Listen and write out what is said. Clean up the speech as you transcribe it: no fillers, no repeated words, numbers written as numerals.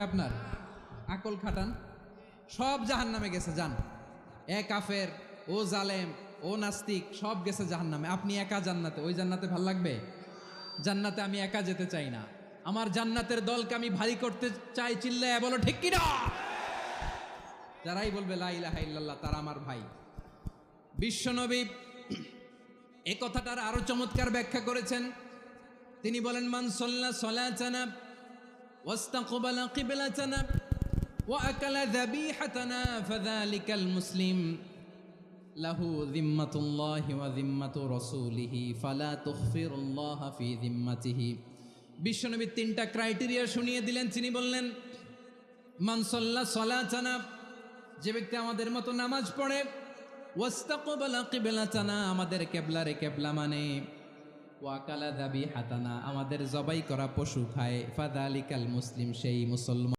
আপনার আকল খাটান, সব জাহান্নামে গেছে। যান, এ কাফের, ও জালেম, ও নাস্তিক, সব গেছে জাহান্নামে। আপনি একা জান্নাতে। ওই জান্নাতে ভাল লাগবে? জান্নাতে আমি একা যেতে চাই না। আমার জান্নাতের দলকে আমি ভারী করতে চাই। চিল্লায় বলো ঠিক কিনা? যারাই বলবে লা ইলাহা ইল্লাল্লাহ তারা আমার ভাই। বিশ্বনবী এই কথাটার আরো চমৎকার ব্যাখ্যা করেছেন। তিনি বলেন, মান সাল্লা সালাতানা ওয়াস্তাকবালা কিবলাতানা ওয়া আকালা যাবিহাতানা ফাযালিকাল মুসলিম লাহু যিম্মাতুল্লাহি ওয়া যিম্মাতু রাসূলিহি ফালা তুখফিরুল্লাহা ফি যিম্মাতিহি। বিশ্বনবী তিনটা ক্রাইটেরিয়া শুনিয়ে দিলেন। তিনি বললেন, মান সাল্লা সালাতানা, যে ব্যক্তি আমাদের মতো নামাজ পড়ে, ওয়াস্তাকবালা কিবলাতানা, আমাদের কিবলারে কিবলা মানে, ওয়াকালা যাবিহাতানা, আমাদের জবাই করা পশু খায়, ফাযালিকাল মুসলিম, সেই মুসলমান।